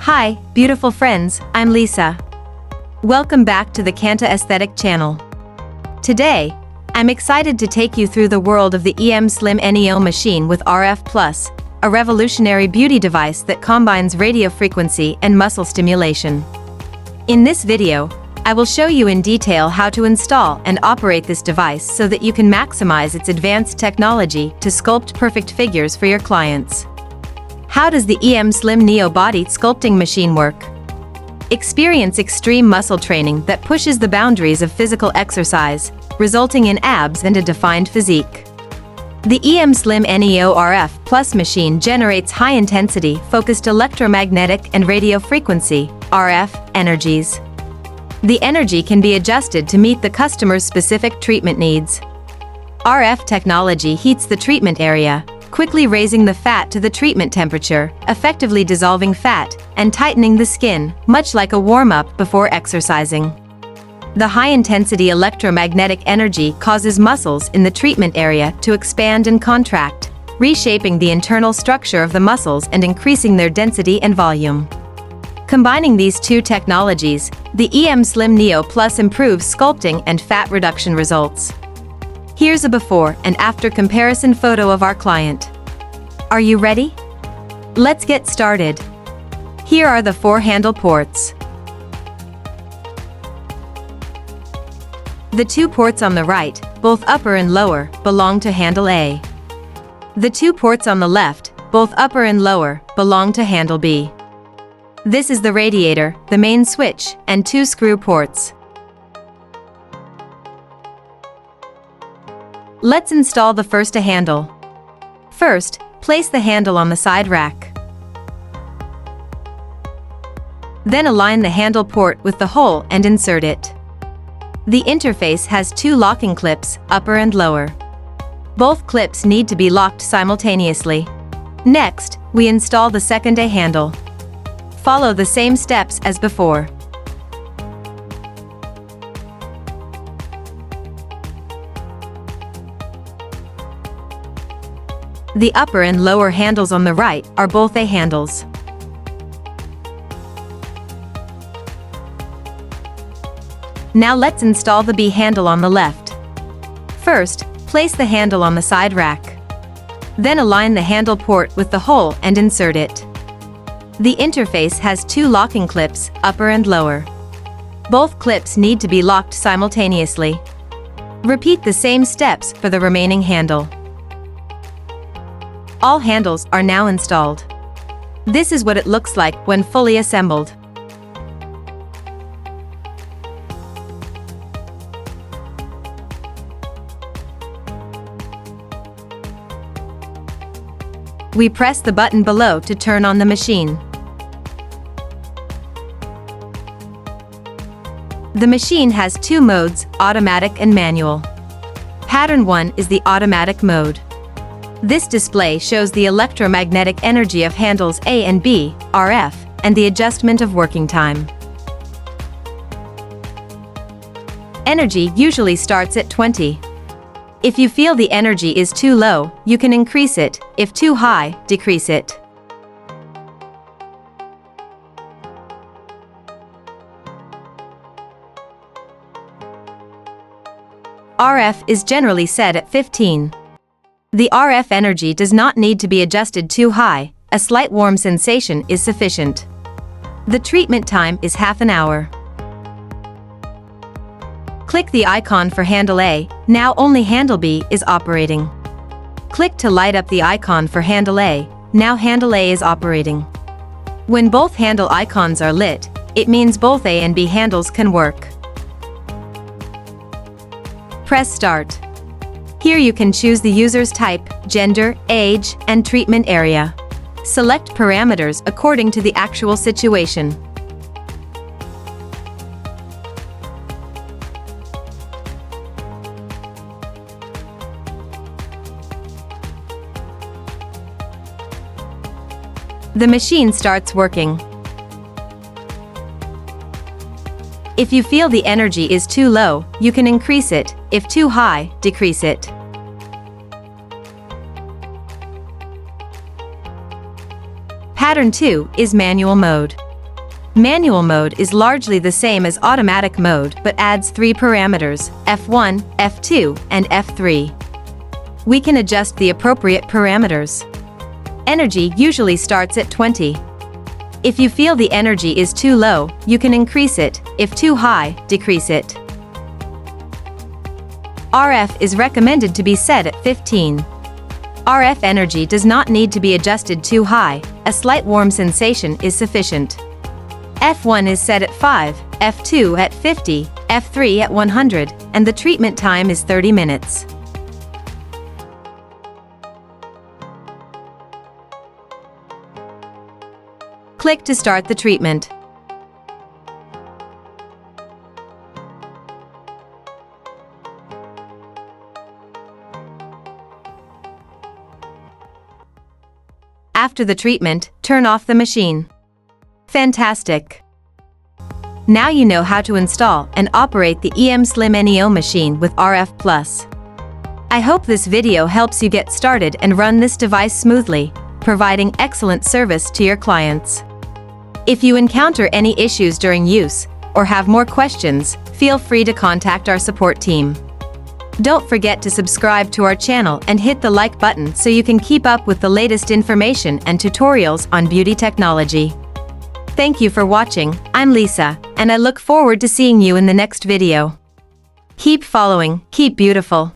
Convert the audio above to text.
Hi, beautiful friends, I'm Lisa. Welcome back to the Kanta Aesthetic channel. Today, I'm excited to take you through the world of the EMSlim NEO Machine with RF+, a revolutionary beauty device that combines radio frequency and muscle stimulation. In this video, I will show you in detail how to install and operate this device so that you can maximize its advanced technology to sculpt perfect figures for your clients. How does the EMSlim NEO Body Sculpting Machine work? Experience extreme muscle training that pushes the boundaries of physical exercise, resulting in abs and a defined physique. The EMSlim NEO RF+ machine generates high-intensity, focused electromagnetic and radio frequency (RF) energies. The energy can be adjusted to meet the customer's specific treatment needs. RF technology heats the treatment area, quickly raising the fat to the treatment temperature, effectively dissolving fat, and tightening the skin, much like a warm-up before exercising. The high-intensity electromagnetic energy causes muscles in the treatment area to expand and contract, reshaping the internal structure of the muscles and increasing their density and volume. Combining these two technologies, the EMSlim NEO Plus improves sculpting and fat reduction results. Here's a before and after comparison photo of our client. Are you ready? Let's get started. Here are the 4 handle ports. The 2 ports on the right, both upper and lower, belong to handle A. The 2 ports on the left, both upper and lower, belong to handle B. This is the radiator, the main switch, and 2 screw ports. Let's install the first handle. First, place the handle on the side rack. Then align the handle port with the hole and insert it. The interface has 2 locking clips, upper and lower. Both clips need to be locked simultaneously. Next, we install the second handle. Follow the same steps as before. The upper and lower handles on the right are both A handles. Now let's install the B handle on the left. First, place the handle on the side rack. Then align the handle port with the hole and insert it. The interface has 2 locking clips, upper and lower. Both clips need to be locked simultaneously. Repeat the same steps for the remaining handle. All handles are now installed. This is what it looks like when fully assembled. We press the button below to turn on the machine. The machine has 2 modes, automatic and manual. Pattern 1 is the automatic mode. This display shows the electromagnetic energy of handles A and B, RF, and the adjustment of working time. Energy usually starts at 20. If you feel the energy is too low, you can increase it. If too high, decrease it. RF is generally set at 15. The RF energy does not need to be adjusted too high, a slight warm sensation is sufficient. The treatment time is half an hour. Click the icon for handle A, now only handle B is operating. Click to light up the icon for handle A, now handle A is operating. When both handle icons are lit, it means both A and B handles can work. Press Start. Here you can choose the user's type, gender, age, and treatment area. Select parameters according to the actual situation. The machine starts working. If you feel the energy is too low, you can increase it. If too high, decrease it. Pattern 2 is manual mode. Manual mode is largely the same as automatic mode but adds 3 parameters, F1, F2, and F3. We can adjust the appropriate parameters. Energy usually starts at 20. If you feel the energy is too low, you can increase it, if too high, decrease it. RF is recommended to be set at 15. RF energy does not need to be adjusted too high, a slight warm sensation is sufficient. F1 is set at 5, F2 at 50, F3 at 100, and the treatment time is 30 minutes. Click to start the treatment. After the treatment, turn off the machine. Fantastic! Now you know how to install and operate the EMSlim NEO machine with RF+. I hope this video helps you get started and run this device smoothly, providing excellent service to your clients. If you encounter any issues during use, or have more questions, feel free to contact our support team. Don't forget to subscribe to our channel and hit the like button so you can keep up with the latest information and tutorials on beauty technology. Thank you for watching. I'm Lisa, and I look forward to seeing you in the next video. Keep following, keep beautiful.